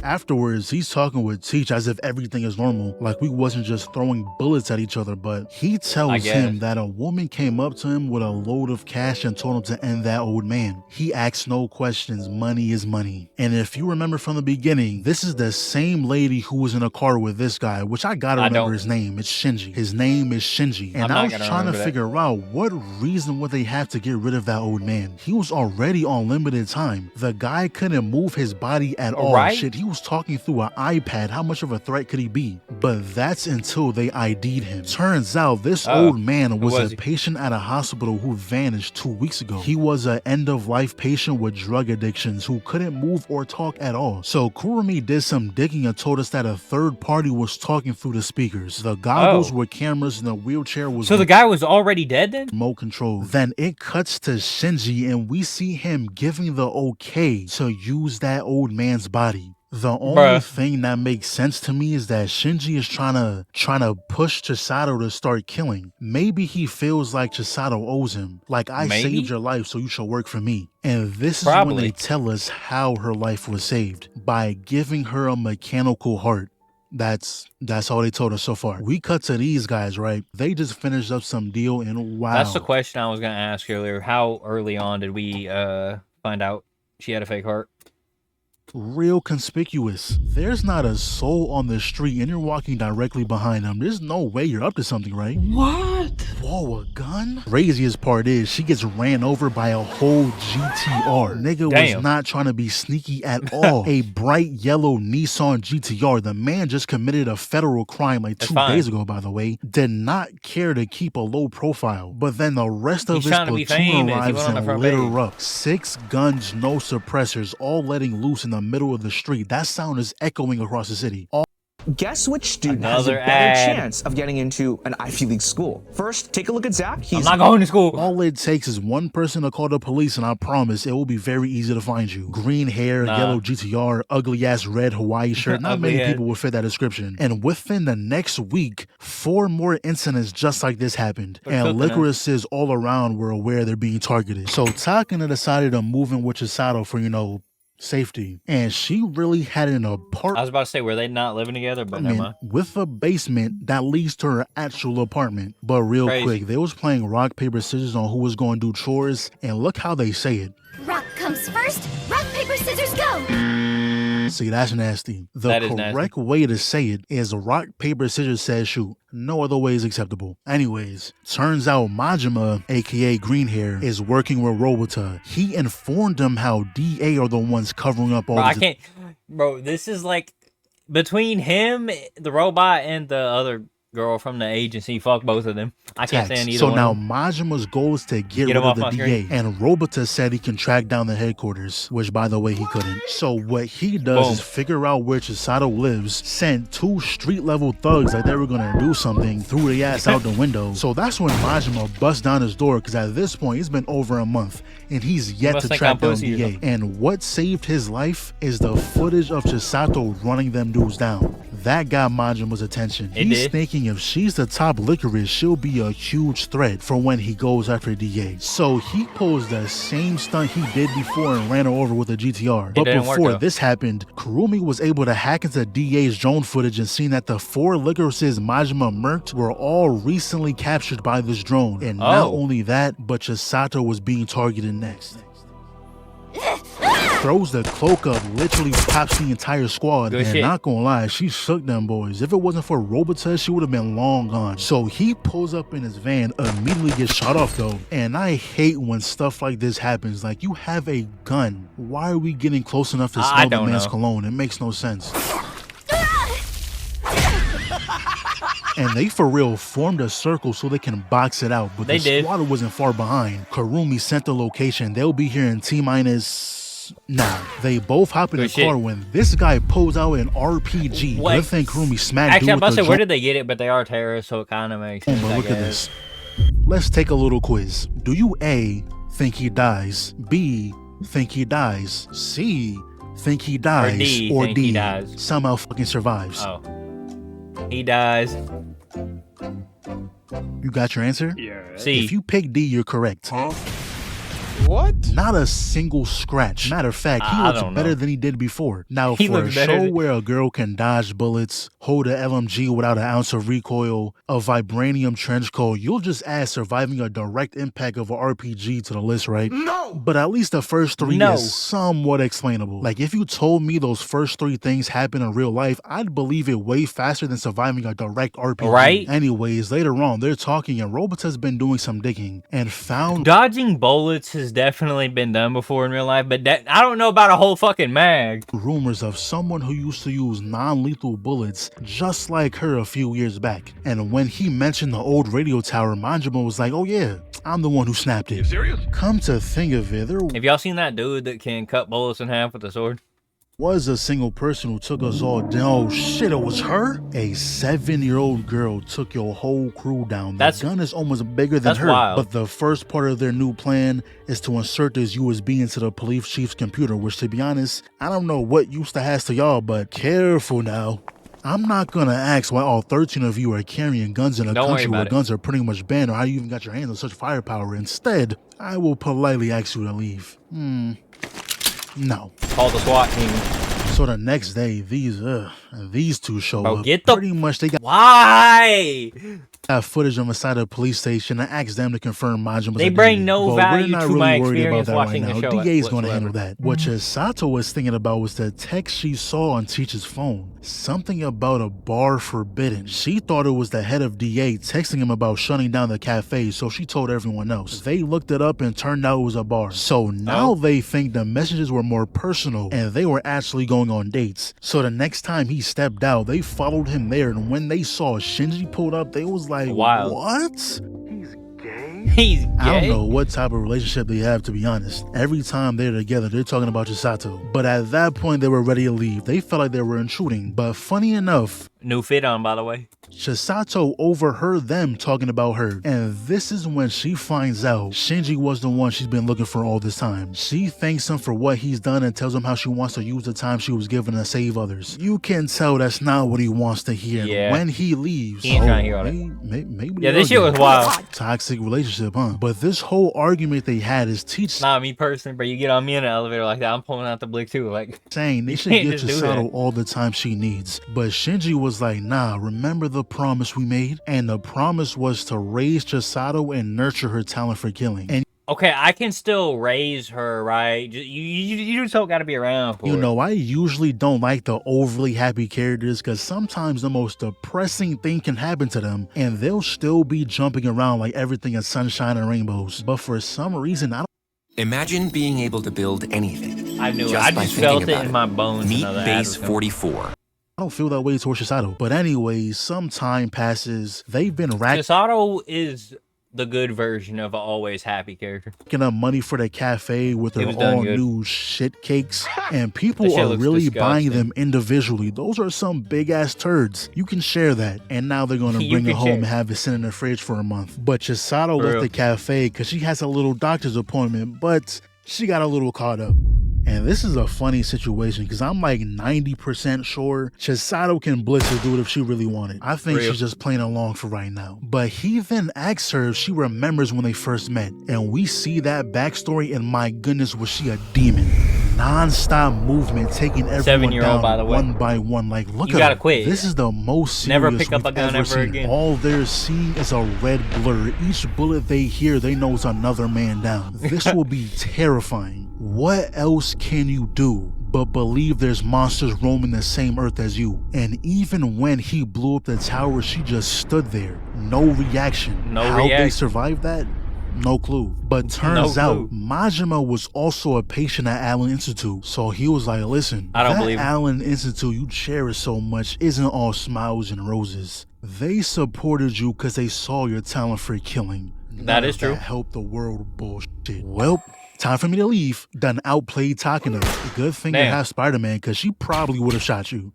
Afterwards, he's talking with Teach as if everything is normal, like we wasn't just throwing bullets at each other, but he tells him that a woman came up to him with a load of cash and told him to end that old man. He asks no questions, money is money. And if you remember from the beginning, this is the same lady who was in a car with this guy, which I gotta remember his name. It's Shinji. His name is Shinji. And I was trying to figure out what reason would they have to get rid of that old man. He was already on limited time. The guy couldn't move his body at all. Shit, he was talking through an iPad. How much of a threat could he be? But that's until they ID'd him. Turns out this old man was a patient at a hospital who vanished 2 weeks ago. He was an end-of-life patient with drug addictions who couldn't move or talk at all. So Kurumi did some digging and told us that a third party was talking through the speakers. The goggles were cameras and the wheelchair was... So the guy was already dead then? Remote control. Then it cuts to Shinji and we see him giving the okay to use that old man's body. The only thing that makes sense to me is that Shinji is trying to push Chisato to start killing. Maybe he feels like Chisato owes him. Like, I saved your life, so you should work for me. And this is when they tell us how her life was saved. By giving her a mechanical heart. That's all they told us so far. We cut to these guys, right? They just finished up some deal and wow. That's the question I was going to ask earlier. How early on did we find out she had a fake heart? Real conspicuous. There's not a soul on the street and you're walking directly behind them. There's no way you're up to something, right? What? Whoa, a gun? Craziest part is she gets ran over by a whole GTR. Nigga was not trying to be sneaky at all. A bright yellow Nissan GTR. The man just committed a federal crime like 2 days ago, by the way. Did not care to keep a low profile. But then the rest of his platoon arrives and lit her up. 6 guns, no suppressors, all letting loose in the middle of the street. That sound is echoing across the city. Guess which student has a better chance of getting into an Ivy League school? First, take a look at Zach. I'm not going to school. All it takes is one person to call the police, and I promise it will be very easy to find you. Green hair, yellow GTR, ugly ass red Hawaii shirt. Not many people would fit that description. And within the next week, 4 more incidents just like this happened. And LYCORIS is all around were aware they're being targeted. So Takana decided to move in with Chisato for, safety. And she really had an apartment. I was about to say, were they not living together? But never mind. With a basement that leads to her actual apartment. But real quick, they was playing rock, paper, scissors on who was going to do chores. And look how they say it. Rock comes first, rock, paper, scissors, go! See, that's nasty. The correct way to say it is rock, paper, scissors says shoot. No other way is acceptable. Anyways, turns out Majima, aka Green Hair, is working with Robota. He informed them how DA are the ones covering up all this. Bro, this is like between him, the robot, and the other girl from the agency. Fuck both of them. I can't stand either one. So now Majima's goal is to get rid of the DA. And Robota said he can track down the headquarters, which by the way he couldn't. So what he does is figure out where Chisato lives, send 2 street level thugs like they were gonna do something, threw the ass out the window. So that's when Majima busts down his door, because at this point it's been over a month and he's yet to track down DA. And what saved his life is the footage of Chisato running them dudes down. That got Majima's attention. He's thinking if she's the top LYCORIS, she'll be a huge threat for when he goes after DA. So he posed the same stunt he did before and ran her over with a GTR. But before this happened, Kurumi was able to hack into DA's drone footage and seen that the 4 LYCORISes Majima murked were all recently captured by this drone. And not only that, but Chisato was being targeted next. Throws the cloak up, literally pops the entire squad. And not gonna lie, she shook them boys. If it wasn't for Robota, she would have been long gone. So he pulls up in his van, immediately gets shot off though. And I hate when stuff like this happens. Like, you have a gun. Why are we getting close enough to smell the man's cologne? It makes no sense. And they for real formed a circle so they can box it out, but the squad wasn't far behind. Kurumi sent the location. They'll be here in T-minus. Nah, they both hop in the car when this guy pulls out an RPG. Good thing Kurumi smacked. Actually, I'm about to say, where did they get it? But they are terrorists, so it kind of makes sense. But look at this. Let's take a little quiz. Do you A, think he dies? B, think he dies? C, think he dies? Or D, somehow fucking survives? Oh. He dies. You got your answer? Yeah. See. If you pick D, you're correct. Huh? What? Not a single scratch. Matter of fact, he looks better than he did before. Now, for a show where a girl can dodge bullets, hold a LMG without an ounce of recoil, a vibranium trench coat, you'll just add surviving a direct impact of an RPG to the list, right? No! But at least the first 3 is somewhat explainable. Like, if you told me those first 3 things happen in real life, I'd believe it way faster than surviving a direct RPG. Right? Anyways, later on, they're talking and Robota's been doing some digging and found... Dodging bullets is has definitely been done before in real life, but I don't know about a whole fucking mag. Rumors of someone who used to use non-lethal bullets just like her a few years back. And when he mentioned the old radio tower, Majima was like, oh yeah, I'm the one who snapped it. You serious? Come to think of it, there have y'all seen that dude that can cut bullets in half with a sword? Was a single person who took us all down. Oh shit, it was her? A 7-year-old girl took your whole crew down. The gun is almost bigger than her. Wild. But the first part of their new plan is to insert this USB into the police chief's computer, which, to be honest, I don't know what use that has to y'all, but careful now. I'm not gonna ask why all 13 of you are carrying guns in a country where guns are pretty much banned, or how you even got your hands on such firepower. Instead, I will politely ask you to leave. No. Call the SWAT team. So the next day, these two show up. Pretty much they got footage of inside a police station. I asked them to confirm Majima. They bring no value to my experience watching the show. DA is going to handle that. What Chisato was thinking about was the text she saw on Teach's phone. Something about a bar forbidden. She thought it was the head of DA texting him about shutting down the cafe, so she told everyone else. They looked it up and turned out it was a bar. So now they think the messages were more personal and they were actually going on dates. So the next time he stepped out, they followed him there, and when they saw Shinji pulled up, they was like, wild. What? He's gay? I don't know what type of relationship they have, to be honest. Every time they're together, they're talking about Chisato. But at that point, they were ready to leave. They felt like they were intruding. But funny enough, new fit on, by the way. Chisato overheard them talking about her. And this is when she finds out Shinji was the one she's been looking for all this time. She thanks him for what he's done and tells him how she wants to use the time she was given to save others. You can tell that's not what he wants to hear. Yeah. When he leaves, he ain't trying to hear all that. Maybe yeah, this shit was wild. Toxic relationship, huh? But this whole argument they had is Nah, me personally, but you get on me in an elevator like that, I'm pulling out the blick too. Like, saying they should give Chisato all the time she needs. But Shinji was like, nah, remember the promise we made? And the promise was to raise Chisato and nurture her talent for killing. And okay, I can still raise her, right? You just don't gotta be around for you know, I usually don't like the overly happy characters because sometimes the most depressing thing can happen to them and they'll still be jumping around like everything is sunshine and rainbows. But for some reason, I don't. Imagine being able to build anything. I knew it. I just felt it in my bones. Meet Base 44. I don't feel that way towards Chisato. But anyways, some time passes. They've been racking. Chisato is the good version of an always happy character. Picking up money for the cafe with their all new shit cakes, and people are really buying them individually. Those are some big ass turds. You can share that, and now they're gonna bring it home and have it sit in the fridge for a month. But Chisato left the cafe because she has a little doctor's appointment, but she got a little caught up. And this is a funny situation because I'm like 90% sure Chisato can blitz a dude if she really wanted. I think she's just playing along for right now. But he then asks her if she remembers when they first met. And we see that backstory, and my goodness, was she a demon. Non-stop movement, taking everyone down by the way. One by one. Like, look at her. Quit. This is the most serious never pick up a gun ever seen. again. All they're seeing is a red blur. Each bullet they hear, they know it's another man down. This will be terrifying. What else can you do but believe there's monsters roaming the same earth as you? And even when he blew up the tower, she just stood there. No reaction. How they survived that? No clue. But turns out Majima was also a patient at Allen Institute. So he was like, listen, I don't believe Allen Institute you cherish so much isn't all smiles and roses. They supported you because they saw your talent for killing. That is true. That helped the world bullshit. Well, time for me to leave. Done outplayed talking to her. Good thing you have Spider-Man because she probably would have shot you.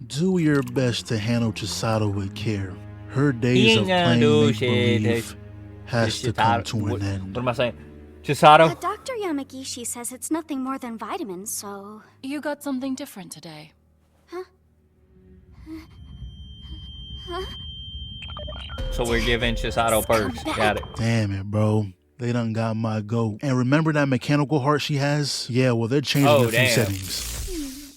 Do your best to handle Chisato with care. Her days of playing make-believe has to come to an end. What am I saying? Chisato? Dr. Yamagishi says it's nothing more than vitamins, so... You got something different today. Huh? So we're giving Chisato first. Got it. Damn it, bro. They done got my goat. And remember that mechanical heart she has? Yeah, well, they're changing a few settings.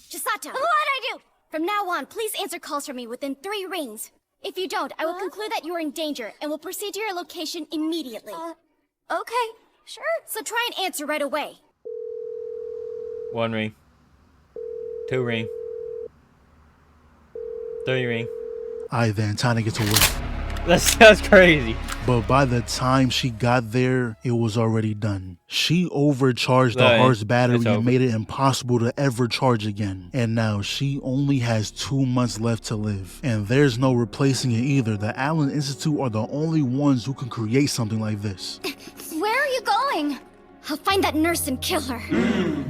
Chisato! What'd I do? From now on, please answer calls from me within 3 rings. If you don't, I will conclude that you are in danger and will proceed to your location immediately. Okay, sure. So try and answer right away. 1 ring. 2 ring. 3 ring. Alright then, time to get to work. That's crazy. But by the time she got there, it was already done. She overcharged the heart's battery and made it impossible to ever charge again. And now she only has 2 months left to live. And there's no replacing it either. The Allen Institute are the only ones who can create something like this. Where are you going? I'll find that nurse and kill her.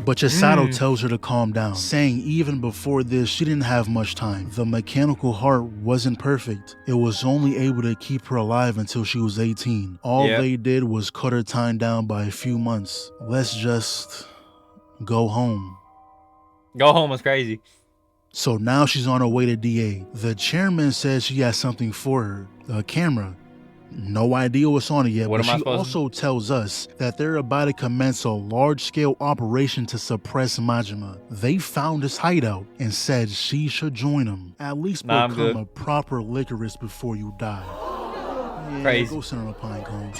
But Chisato tells her to calm down, saying even before this, she didn't have much time. The mechanical heart wasn't perfect. It was only able to keep her alive until she was 18. All they did was cut her time down by a few months. Let's just go home. Go home was crazy. So now she's on her way to DA. The chairman says she has something for her, a camera. No idea what's on it yet, but she also tells us that they're about to commence a large-scale operation to suppress Majima. They found his hideout and said she should join them. At least become a proper Lycoris before you die. Yeah, crazy. Go sit on a pine cone.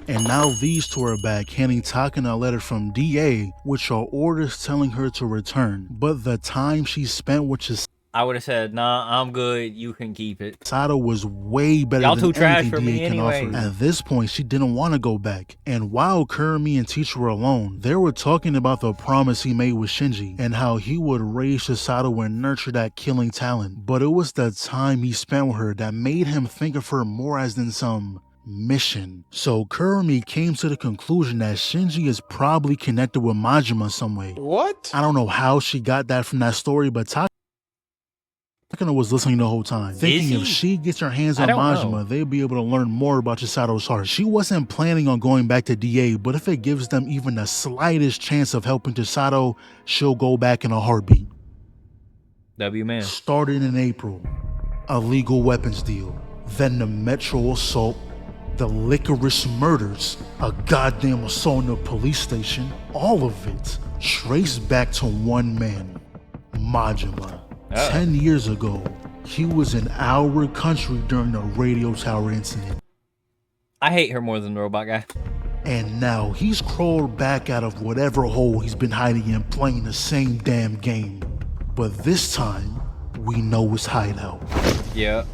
And now these two are back, handing Takana a letter from DA, which are orders telling her to return. But the time she spent with I would have said, nah, I'm good. You can keep it. Sato was way better than too trash anything for me DA can anyway. offer. At this point, she didn't want to go back. And while Kurumi and Teacher were alone, they were talking about the promise he made with Shinji and how he would raise Chisato and nurture that killing talent. But it was the time he spent with her that made him think of her more as than some mission. So Kurumi came to the conclusion that Shinji is probably connected with Majima some way. What? I don't know how she got that from that story, but Takana was listening the whole time, thinking if she gets her hands on Majima, they'll be able to learn more about Chisato's heart. She wasn't planning on going back to DA, but if it gives them even the slightest chance of helping Chisato, she'll go back in a heartbeat. W man. Started in April, a legal weapons deal, then the Metro assault, the Lycoris murders, a goddamn assault in a police station, all of it traced back to one man, Majima. 10 years ago, he was in our country during the radio tower incident. I hate her more than the robot guy. And now he's crawled back out of whatever hole he's been hiding in, playing the same damn game. But this time, we know his hideout. Yeah.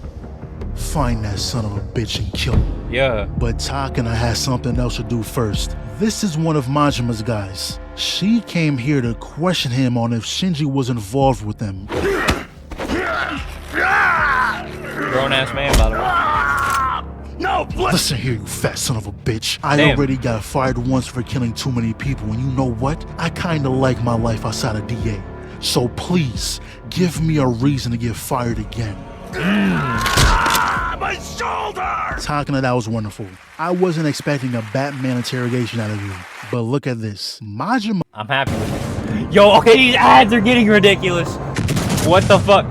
Find that son of a bitch and kill him. Yeah. But Takana has something else to do first. This is one of Majima's guys. She came here to question him on if Shinji was involved with them. Grown-ass man, by the way. No, listen here, you fat son of a bitch. I already got fired once for killing too many people, and you know what? I kinda like my life outside of DA. So please, give me a reason to get fired again. My shoulder! Takana, that was wonderful. I wasn't expecting a Batman interrogation out of you, but look at this. Majima. I'm happy with it. Yo, okay, these ads are getting ridiculous. What the fuck?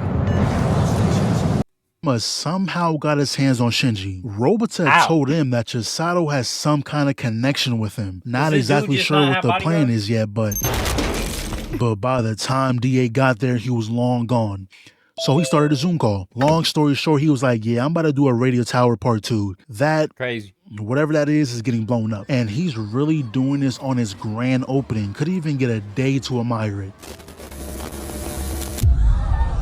Somehow got his hands on Shinji. Robotech told him that Chisato has some kind of connection with him. Not exactly sure what the plan is yet, but by the time DA got there, he was long gone. So he started a Zoom call. Long story short, he was like, yeah, I'm about to do a radio tower part 2. That, crazy, whatever that is getting blown up. And he's really doing this on his grand opening. Could even get a day to admire it.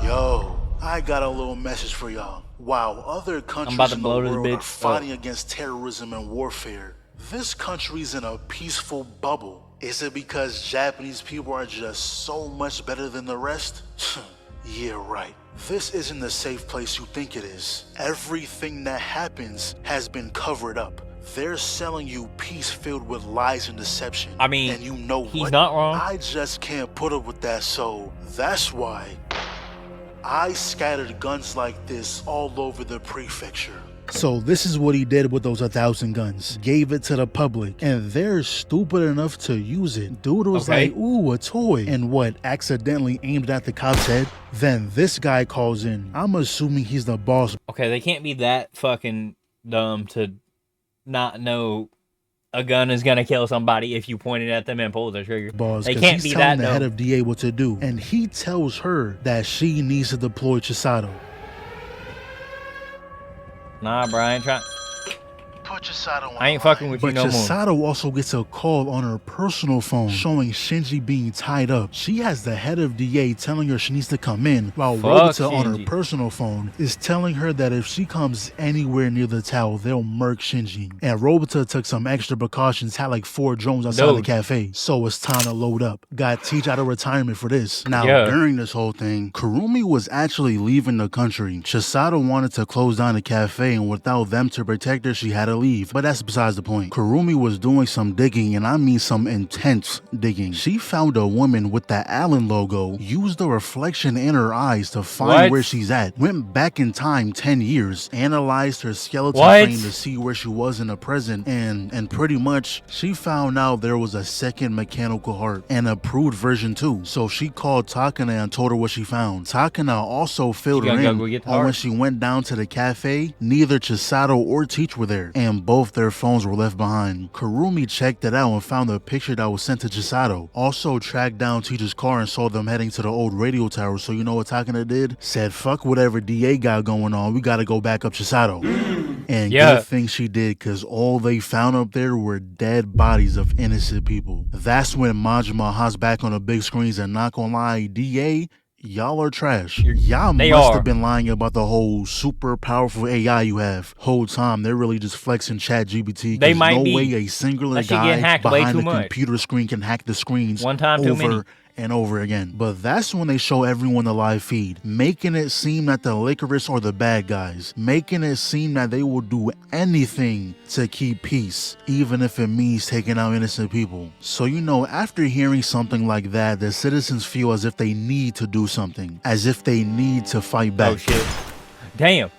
Yo, I got a little message for y'all. While other countries in the world are fighting against terrorism and warfare, this country's in a peaceful bubble. Is it because Japanese people are just so much better than the rest? Yeah, right. This isn't the safe place you think it is. Everything that happens has been covered up. They're selling you peace filled with lies and deception. I mean, and you know he's not wrong. I just can't put up with that, so that's why I scattered guns like this all over the prefecture. So this is what he did with those 1,000 guns. Gave it to the public, and they're stupid enough to use it. Dude was like, ooh, a toy. And what, accidentally aimed at the cop's head? Then this guy calls in. I'm assuming he's the boss. Okay, they can't be that fucking dumb to not know a gun is gonna kill somebody if you point it at them and pull the trigger. They can't be that dumb. The head of DA what to do, and he tells her that she needs to deploy Chisato. Nah, Brian, put Chisato on I ain't the line. fucking with you But no more. Chisato also gets a call on her personal phone showing Shinji being tied up. She has the head of DA telling her she needs to come in, while Fuck Robota on her Shinji. personal phone is telling her that if she comes anywhere near the tower, they'll murk Shinji. And Robota took some extra precautions, had like 4 drones outside the cafe. So it's time to load up. Got Teach out of retirement for this. Now, during this whole thing, Kurumi was actually leaving the country. Chisato wanted to close down the cafe, and without them to protect her, she had to leave. But that's besides the point. Kurumi was doing some digging, and I mean some intense digging. She found a woman with the Allen logo, used the reflection in her eyes to find where she's at, went back in time 10 years, analyzed her skeleton frame to see where she was in the present, and pretty much she found out there was a second mechanical heart, an approved version too. So she called Takana and told her what she found. Takana also filled her in on when she went down to the cafe. Neither Chisato or Teach were there, and both their phones were left behind. Kurumi checked it out and found a picture that was sent to Chisato. Also tracked down Teach's car and saw them heading to the old radio tower. So you know what Takana did? Said, fuck whatever DA got going on, we gotta go back up Chisato. And good thing she did, because all they found up there were dead bodies of innocent people. That's when Majima hops back on the big screens, and not gonna lie, DA, y'all are trash. Y'all must have been lying about the whole super powerful AI you have. Whole time, they're really just flexing ChatGPT. They might be. No way a singular guy behind the computer screen can hack the screens one time too many. And over again. But that's when they show everyone the live feed, making it seem that the LYCORIS are the bad guys, making it seem that they will do anything to keep peace, even if it means taking out innocent people. So you know, after hearing something like that, the citizens feel as if they need to do something, as if they need to fight back. Oh shit. Damn.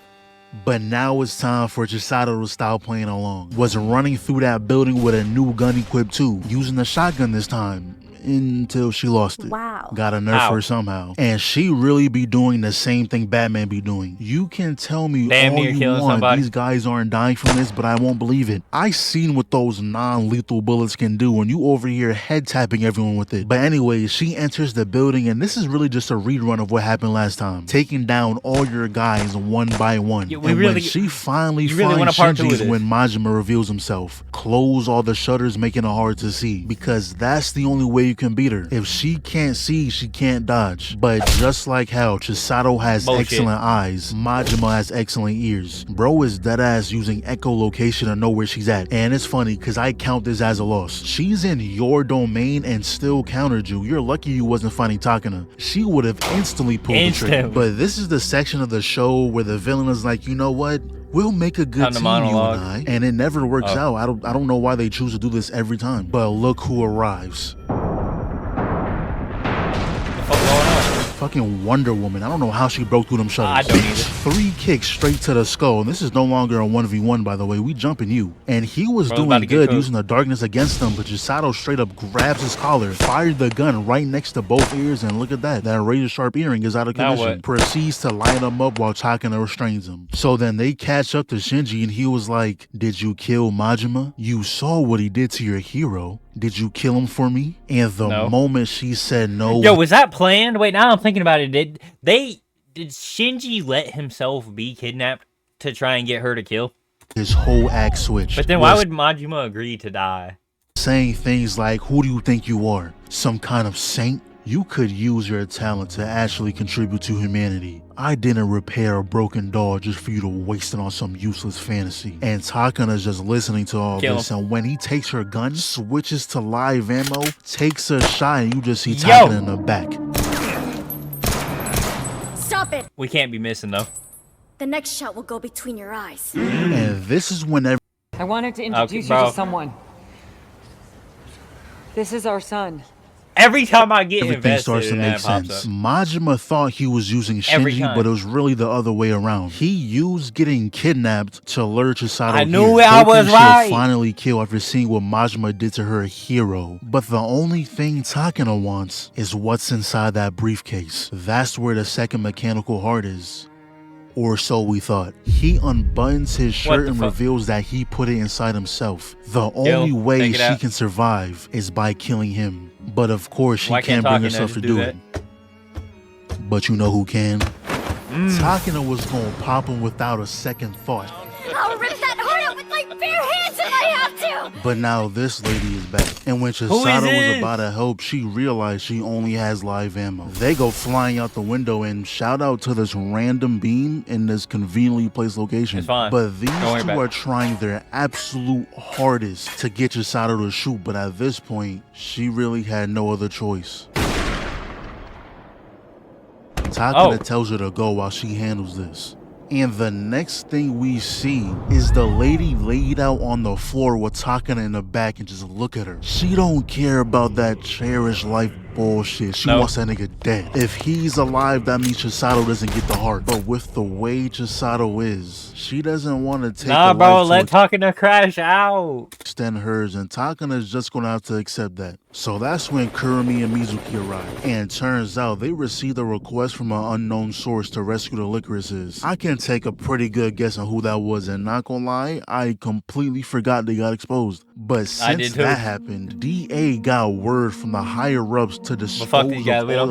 But now it's time for Chisato to stop playing along. Was running through that building with a new gun equipped too, using the shotgun this time. Until she lost it. Wow. Got a nerf her somehow. And she really be doing the same thing Batman be doing. You can tell me all you want, these guys aren't dying from this, but I won't believe it. I seen what those non-lethal bullets can do, and you over here head tapping everyone with it. But anyway, she enters the building, and this is really just a rerun of what happened last time. Taking down all your guys one by one. And when she finally finds Shinji's when Majima reveals himself. Close all the shutters, making it hard to see. Because that's the only way you can beat her. If she can't see, she can't dodge. But just like how Chisato has excellent eyes, Majima has excellent ears. Bro is deadass using echolocation to know where she's at. And it's funny because I count this as a loss. She's in your domain and still countered you. You're lucky you wasn't fighting Takana. She would have instantly pulled the trigger. But this is the section of the show where the villain is like, you know what? We'll make a good team, you and I. And it never works out. I don't know why they choose to do this every time. But look who arrives. Fucking Wonder Woman. I don't know how she broke through them shutters. I don't either. 3 kicks straight to the skull. And this is no longer a 1v1, by the way. We jumping you. And he was doing good using the darkness against them, but Chisato straight up grabs his collar, fired the gun right next to both ears, and look at that. That razor sharp earring is out of condition. Proceeds to line him up while Takana restrains him. So then they catch up to Shinji, and he was like, did you kill Majima? You saw what he did to your hero. Did you kill him for me? And the moment she said no. Yo, was that planned? Wait, now I'm thinking about it. Did Shinji let himself be kidnapped to try and get her to kill? His whole act switched. But then why would Majima agree to die? Saying things like, who do you think you are? Some kind of saint? You could use your talent to actually contribute to humanity. I didn't repair a broken doll just for you to waste it on some useless fantasy. And Takana's just listening to all this, and when he takes her gun, switches to live ammo, takes a shot, and you just see Takana in the back. Stop it! We can't be missing though. The next shot will go between your eyes. And this is when I wanted to introduce you to someone. This is our son. Every time I get everything starts to make sense. Majima thought he was using Shinji, but it was really the other way around. He used getting kidnapped to lure Chisato. I knew I was right. Finally kill after seeing what Majima did to her hero. But the only thing Takana wants is what's inside that briefcase. That's where the second mechanical heart is. Or so we thought. He unbuttons his shirt and reveals that he put it inside himself. The only way she can survive is by killing him. But of course, she can't bring herself to do it. But you know who can? Takana was gonna pop him without a second thought. I'll rip that heart out with my bare hands if I have to! But now this lady is back. And when Chisato was about to help, she realized she only has live ammo. They go flying out the window and shout out to this random beam in this conveniently placed location. It's fine. But these two are trying their absolute hardest to get Chisato to shoot, but at this point, she really had no other choice. Takana tells her to go while she handles this. And the next thing we see is the lady laid out on the floor with Takana in the back, and just look at her. She don't care about that cherished life bullshit. She wants that nigga dead. If he's alive, that means Chisato doesn't get the heart. But with the way Chisato is, she doesn't want to take Nah, bro, let Takana crash out. Extend hers, and Takana's just gonna have to accept that. So that's when Kurumi and Mizuki arrive. And turns out they received a request from an unknown source to rescue the Licorices. I can take a pretty good guess on who that was, and not gonna lie, I completely forgot they got exposed. But since that happened, DA got word from the higher-ups to dispose of all the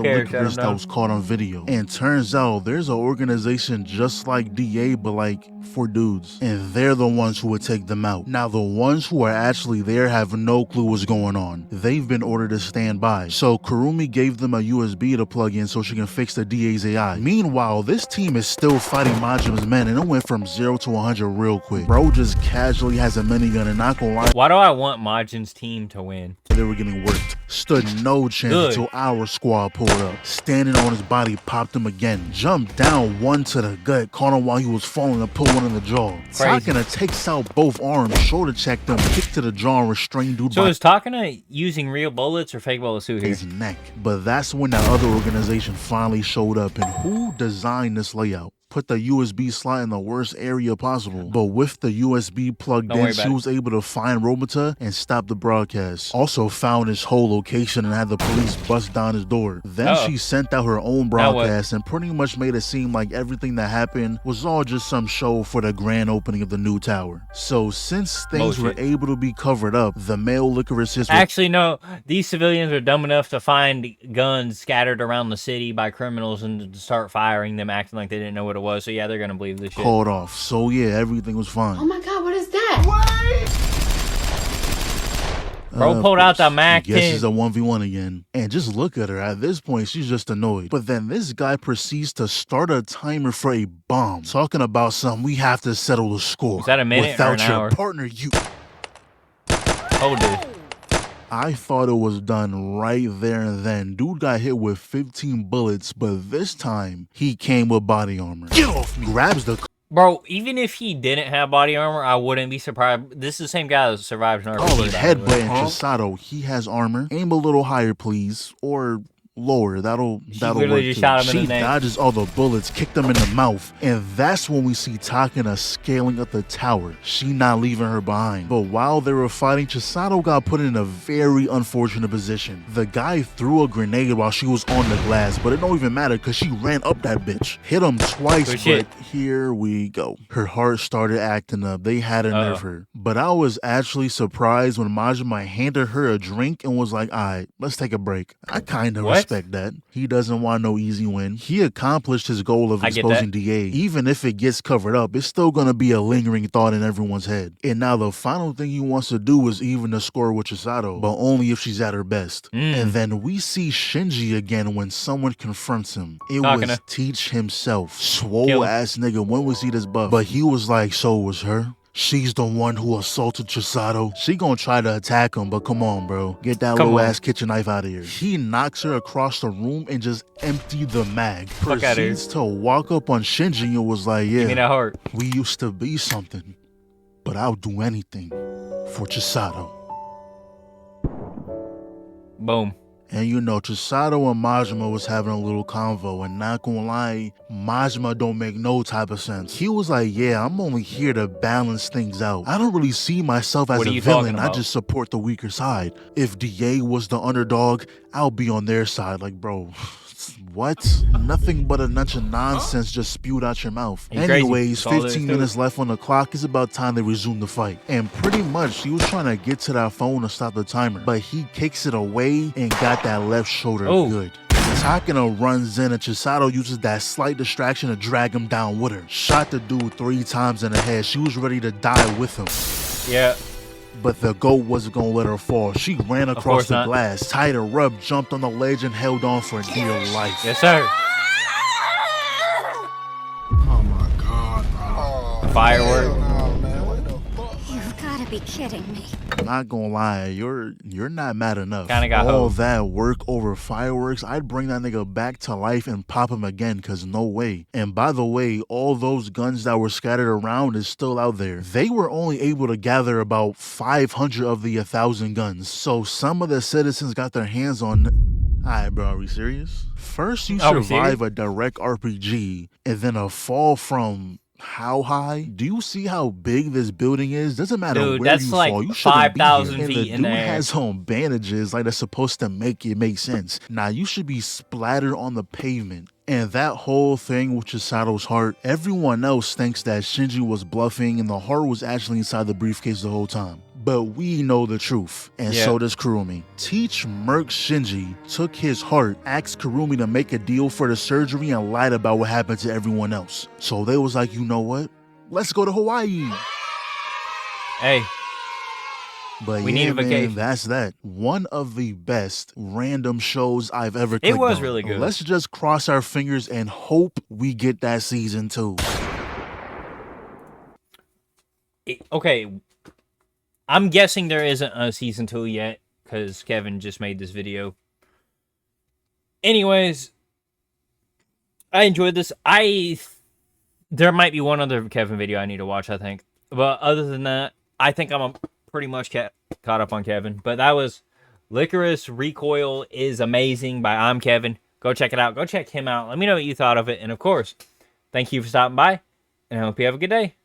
licorice that was caught on video. And turns out there's an organization just like DA, but like for dudes. And they're the ones who would take them out. Now the ones who are actually there have no clue what's going on. They've been ordered to stand by. So Kurumi gave them a USB to plug in so she can fix the DA's AI. Meanwhile, this team is still fighting Majima's men, and it went from 0 to 100 real quick. Bro just casually has a minigun, and not gonna lie, why do I want Majin's team to win? They were getting worked. Stood no chance until our squad pulled up. Standing on his body, popped him again. Jumped down one to the gut, caught him while he was falling and put one in the jaw. Takana takes out both arms, shoulder checked him, kick to the jaw, and restrained dude. So is Takana using real bullets or fake bullets here? His neck. But that's when the other organization finally showed up. And who designed this layout? Put the USB slot in the worst area possible. But with the USB plugged in, she was able to find Robota and stop the broadcast. Also found his whole location and had the police bust down his door. Then she sent out her own broadcast and pretty much made it seem like everything that happened was all just some show for the grand opening of the new tower. So since things were able to be covered up, the male licorices... Actually, no. These civilians are dumb enough to find guns scattered around the city by criminals and to start firing them, acting like they didn't know what it was. So yeah, they're gonna believe this shit. Called off. So yeah, everything was fine. Oh my god, what is that? Bro pulled out the Mac 10. Guess it's a 1v1 again. And just look at her. At this point, she's just annoyed. But then this guy proceeds to start a timer for a bomb. Talking about something, we have to settle the score. Is that a minute without or an your hour? Partner, you... Hold it. I thought it was done right there and then. Dude got hit with 15 bullets, but this time he came with body armor. Get off me! Grabs the... Bro, even if he didn't have body armor, I wouldn't be surprised. This is the same guy that survived an RPG. Headbutt and Chisato, he has armor. Aim a little higher, please. Or... lower. That'll work just too. shot him in She the neck. dodges all the bullets, kicked him in the mouth, and that's when we see Takana scaling up the tower. She not leaving her behind. But while they were fighting, Chisato got put in a very unfortunate position. The guy threw a grenade while she was on the glass, but it don't even matter because she ran up that bitch. Hit him twice, but here we go. Her heart started acting up. They had to nerve her. But I was actually surprised when Majima handed her a drink and was like, alright, let's take a break. I kind of respect that. He doesn't want no easy win. He accomplished his goal of exposing DA. Even if it gets covered up, it's still gonna be a lingering thought in everyone's head. And now the final thing he wants to do is even the score with Chisato, but only if she's at her best. And then we see Shinji again when someone confronts him. It was Teach himself. Swole ass nigga, when was he this buff? But he was like, so it was her? She's the one who assaulted Chisato. She gonna try to attack him, but come on, bro. Get that little ass kitchen knife out of here. He knocks her across the room and just emptied the mag. Proceeds to walk up on Shinji and was like, yeah, give me that heart. We used to be something, but I'll do anything for Chisato. Boom. And you know, Chisato and Majima was having a little convo, and not gonna lie, Majima don't make no type of sense. He was like, yeah, I'm only here to balance things out. I don't really see myself as a villain, I just support the weaker side. If DA was the underdog, I'll be on their side. Like, bro, what? Nothing but a bunch of nonsense just spewed out your mouth. Anyways, 15 minutes left on the clock. It's about time they resume the fight. And pretty much, he was trying to get to that phone to stop the timer, but he kicks it away and got that left shoulder good. Takana runs in and Chisato uses that slight distraction to drag him down with her. Shot the dude 3 times in the head. She was ready to die with him. Yeah. But the goat wasn't gonna let her fall. She ran across the glass, tied her up, jumped on the ledge, and held on for dear life. Yes, sir. Oh my God. Firework. You've got to be kidding me. Not gonna lie, you're not mad enough. Kinda got all hosed. that work over fireworks, I'd bring that nigga back to life and pop him again, cause no way. And by the way, all those guns that were scattered around is still out there. They were only able to gather about 500 of the 1,000 guns, so some of the citizens got their hands on. Alright, bro, are we serious? First you survive a direct RPG, and then a fall from how high? Do you see how big this building is? Doesn't matter Dude, where that's you like fall. You shouldn't be here. 5,000 And feet the in dude the air. has on bandages like that's supposed to make it make sense. Now you should be splattered on the pavement. And that whole thing with Chisato's heart, everyone else thinks that Shinji was bluffing and the heart was actually inside the briefcase the whole time. But we know the truth, and so does Kurumi. Teach Merc Shinji took his heart, asked Kurumi to make a deal for the surgery, and lied about what happened to everyone else. So they was like, you know what? Let's go to Hawaii. Hey. But we yeah, need a vacation. Man, that's that. One of the best random shows I've ever clicked It was on. really good. Let's just cross our fingers and hope we get that season 2. Okay. I'm guessing there isn't a season 2 yet, because Kevin just made this video. Anyways, I enjoyed this. There might be one other Kevin video I need to watch, I think. But other than that, I think I'm pretty much caught up on Kevin. But that was LYCORIS Recoil is Amazing by ImKevinn. Go check it out. Go check him out. Let me know what you thought of it. And of course, thank you for stopping by. And I hope you have a good day.